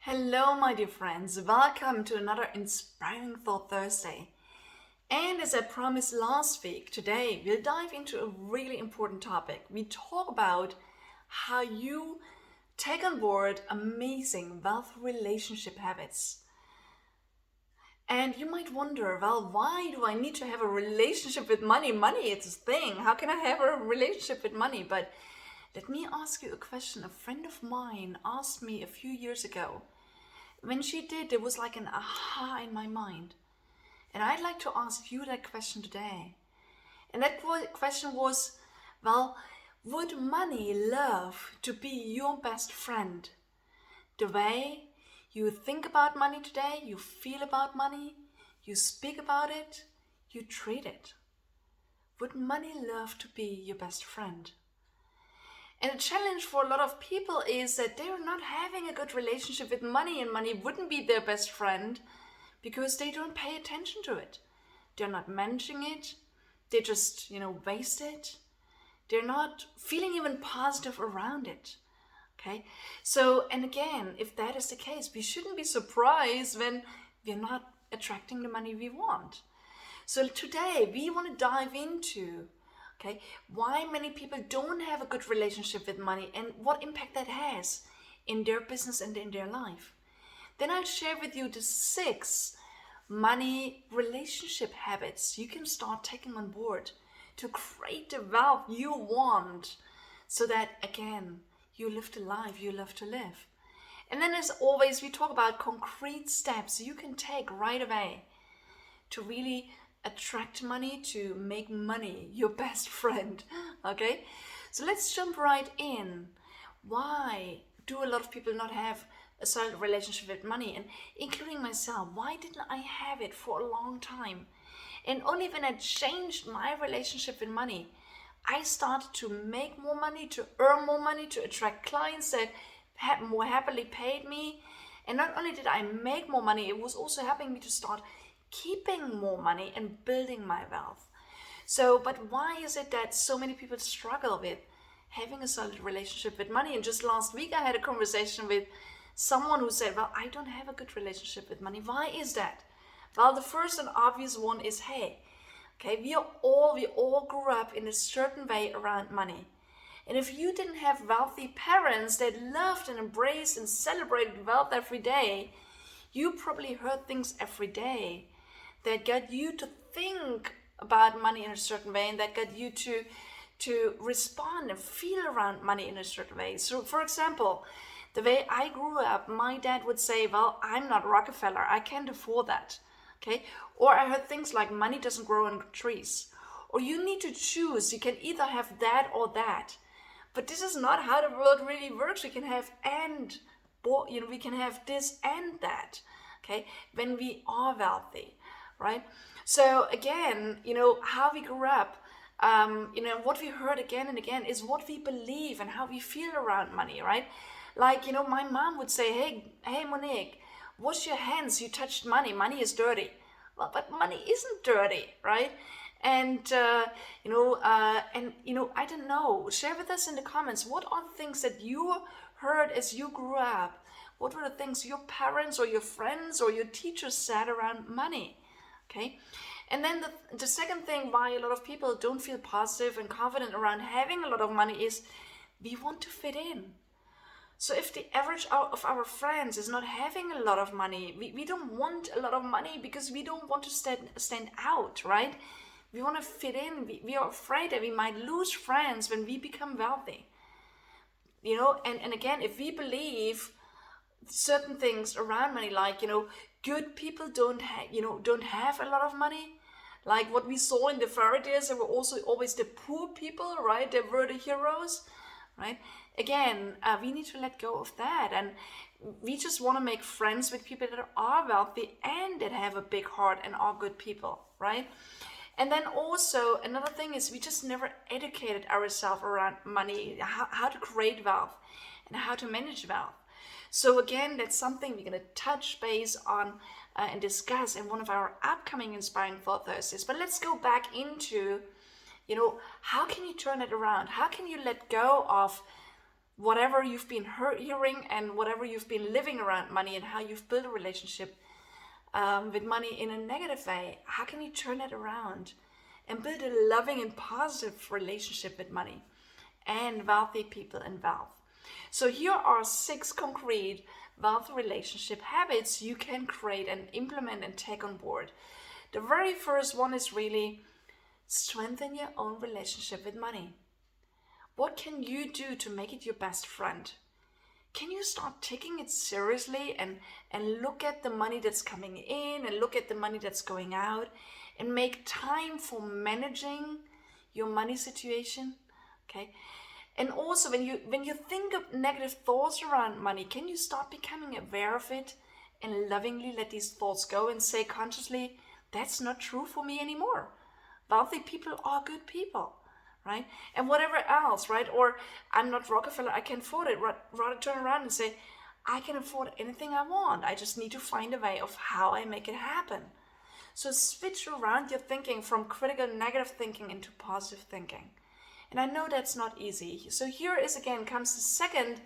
Hello, my dear friends. Welcome to another Inspiring Thought Thursday. And as I promised last week, today we'll dive into a really important topic. We talk about how you take on board amazing wealth relationship habits. And you might wonder, well, why do I need to have a relationship with money? Money, it's a thing. How can I have a relationship with money? But let me ask you a question. A friend of mine asked me a few years ago. When she did, there was like an aha in my mind. And I'd like to ask you that question today. And that question was, well, would money love to be your best friend? The way you think about money today, you feel about money, you speak about it, you treat it. Would money love to be your best friend? And the challenge for a lot of people is that they're not having a good relationship with money, and money wouldn't be their best friend because they don't pay attention to it. They're not managing it. They just, waste it. They're not feeling even positive around it. Okay? So, and again, if that is the case, we shouldn't be surprised when we're not attracting the money we want. So today we want to dive into why many people don't have a good relationship with money and what impact that has in their business and in their life. Then I'll share with you the 6 money relationship habits you can start taking on board to create the wealth you want so that, again, you live the life you love to live. And then as always, we talk about concrete steps you can take right away to really attract money, to make money your best friend. Okay, so let's jump right in. Why do a lot of people not have a solid relationship with money? And including myself, why didn't I have it for a long time? And only when I changed my relationship with money, I started to make more money, to earn more money, to attract clients that more happily paid me. And not only did I make more money, it was also helping me to start keeping more money and building my wealth. So, but why is it that so many people struggle with having a solid relationship with money? And just last week I had a conversation with someone who said, well, I don't have a good relationship with money. Why is that? Well, the first and obvious one is, we all grew up in a certain way around money. And if you didn't have wealthy parents that loved and embraced and celebrated wealth every day, you probably heard things every day that got you to think about money in a certain way and that got you to respond and feel around money in a certain way. So, for example, the way I grew up, my dad would say, well, I'm not Rockefeller, I can't afford that. Okay? Or I heard things like money doesn't grow on trees. Or you need to choose, you can either have that or that. But this is not how the world really works. We can have we can have this and that, okay, when we are wealthy, right? So again, how we grew up, what we heard again and again is what we believe and how we feel around money, right? Like, my mom would say, hey, Monique, wash your hands, you touched money. Money is dirty. Well, but money isn't dirty, right? And, I don't know, share with us in the comments, what are the things that you heard as you grew up? What were the things your parents or your friends or your teachers said around money? Okay. And then the second thing why a lot of people don't feel positive and confident around having a lot of money is we want to fit in. So if the average of our friends is not having a lot of money, we don't want a lot of money because we don't want to stand out, right? We want to fit in. We are afraid that we might lose friends when we become wealthy. And again, if we believe certain things around money, like, good people don't have a lot of money. Like what we saw in the fairy tales, there were also always the poor people, right? They were the heroes, right? Again, we need to let go of that. And we just want to make friends with people that are wealthy and that have a big heart and are good people, right? And then also another thing is we just never educated ourselves around money, how to create wealth and how to manage wealth. So again, that's something we're going to touch base on and discuss in one of our upcoming Inspiring Thought Thursdays. But let's go back into, how can you turn it around? How can you let go of whatever you've been hearing and whatever you've been living around money and how you've built a relationship with money in a negative way, how can you turn it around and build a loving and positive relationship with money and wealthy people and wealth? So here are 6 concrete wealth relationship habits you can create and implement and take on board. The very first one is really strengthen your own relationship with money. What can you do to make it your best friend? Can you start taking it seriously and look at the money that's coming in and look at the money that's going out and make time for managing your money situation? Okay. And also when you think of negative thoughts around money, can you start becoming aware of it and lovingly let these thoughts go and say consciously, that's not true for me anymore. Wealthy people are good people, right? And whatever else, right? Or I'm not Rockefeller, I can afford it. Rather turn around and say, I can afford anything I want. I just need to find a way of how I make it happen. So switch around your thinking from critical negative thinking into positive thinking. And I know that's not easy. So here is again comes the second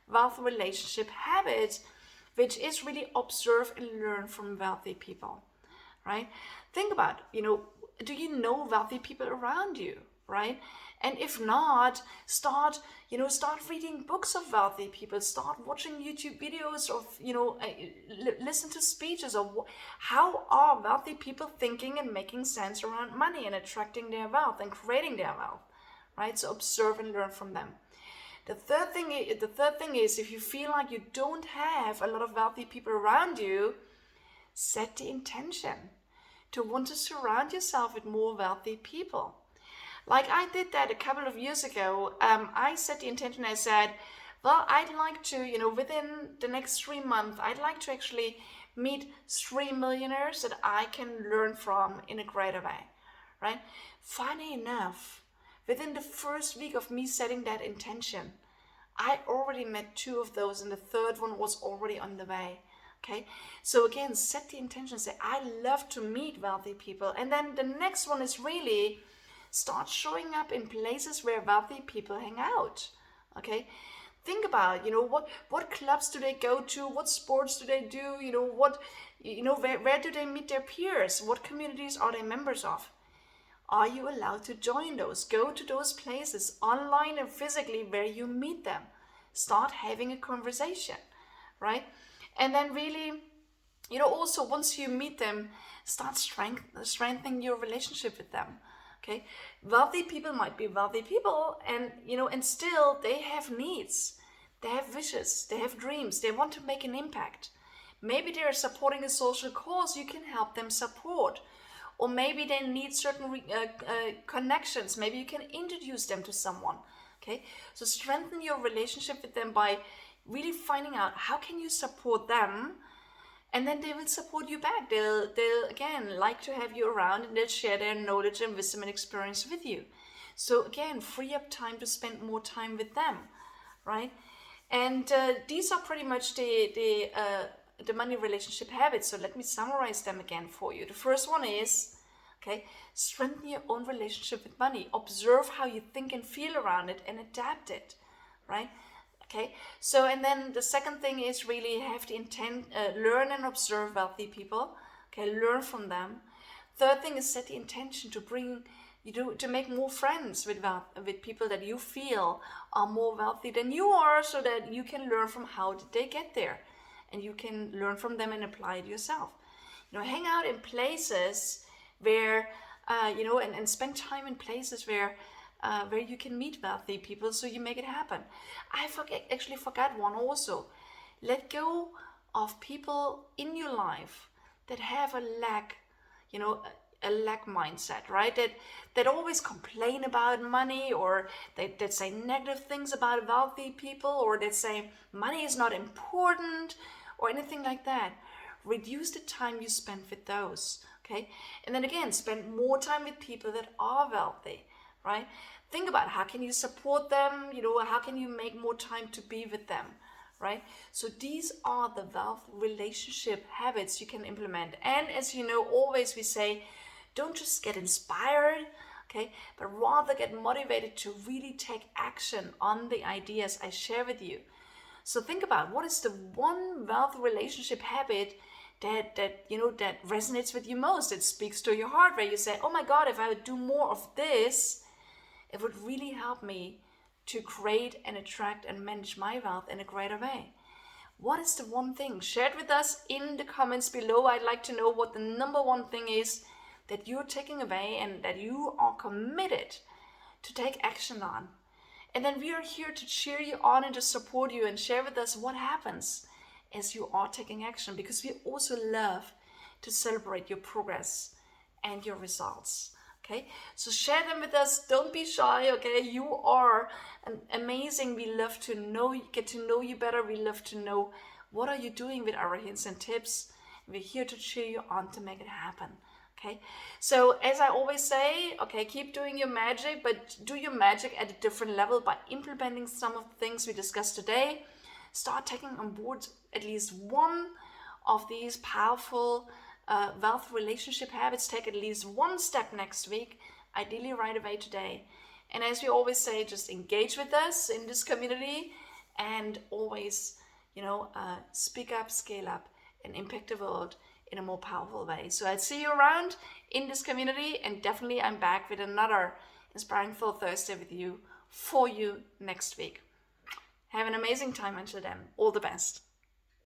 wealth relationship habit, which is really observe and learn from wealthy people, right? Think about, do you know wealthy people around you, right? And if not, start reading books of wealthy people, start watching YouTube videos of, listen to speeches of how are wealthy people thinking and making sense around money and attracting their wealth and creating their wealth, right? So observe and learn from them. The third thing is if you feel like you don't have a lot of wealthy people around you, set the intention to want to surround yourself with more wealthy people. Like I did that a couple of years ago. I set the intention, I said, well, I'd like to, within the next 3 months, I'd like to actually meet 3 millionaires that I can learn from in a greater way, right? Funny enough, within the first week of me setting that intention, I already met 2 of those and the third one was already on the way. Okay, so again, set the intention, say, I love to meet wealthy people. And then the next one is really start showing up in places where wealthy people hang out. Okay, think about, what clubs do they go to? What sports do they do? Where do they meet their peers? What communities are they members of? Are you allowed to join those? Go to those places online and physically where you meet them. Start having a conversation, right? And then really, also once you meet them, start strengthening your relationship with them. Okay, wealthy people might be wealthy people, and and still they have needs, they have wishes, they have dreams, they want to make an impact. Maybe they are supporting a social cause you can help them support, or maybe they need certain connections. Maybe you can introduce them to someone. Okay, so strengthen your relationship with them by really finding out how can you support them, and then they will support you back. They'll again like to have you around, and they'll share their knowledge and wisdom and experience with you. So again, free up time to spend more time with them, right? And these are pretty much the money relationship habits. So let me summarize them again for you. The first one is, okay, strengthen your own relationship with money. Observe how you think and feel around it and adapt it, right? Okay, so and then the second thing is really have the intent, learn and observe wealthy people. Okay, learn from them. Third thing is set the intention to to make more friends with people that you feel are more wealthy than you are, so that you can learn from how did they get there, and you can learn from them and apply it yourself. Hang out in places where and spend time in places where you can meet wealthy people, so you make it happen. I actually forgot one also. Let go of people in your life that have a lack mindset, right? That always complain about money, or that say negative things about wealthy people, or that say money is not important, or anything like that. Reduce the time you spend with those, okay? And then again, spend more time with people that are wealthy, right? Think about how can you support them, how can you make more time to be with them, right? So these are the wealth relationship habits you can implement. And as you know, always we say, don't just get inspired, okay? But rather get motivated to really take action on the ideas I share with you. So think about, what is the one wealth relationship habit that resonates with you most? It speaks to your heart, where you say, oh my God, if I would do more of this, it would really help me to create and attract and manage my wealth in a greater way. What is the one thing? Share it with us in the comments below. I'd like to know what the number one thing is that you're taking away and that you are committed to take action on. And then we are here to cheer you on and to support you, and share with us what happens as you are taking action, because we also love to celebrate your progress and your results. Okay, so share them with us. Don't be shy. Okay, you are amazing. We love to get to know you better. We love to know what are you doing with our hints and tips. We're here to cheer you on to make it happen. Okay, so as I always say, okay, keep doing your magic, but do your magic at a different level by implementing some of the things we discussed today. Start taking on board at least one of these powerful wealth relationship habits. Take at least one step next week, ideally right away today. And as we always say, just engage with us in this community, and always, speak up, scale up, and impact the world in a more powerful way. So I'll see you around in this community, and definitely I'm back with another Inspiring Thought Thursday with you for you next week. Have an amazing time until then. All the best.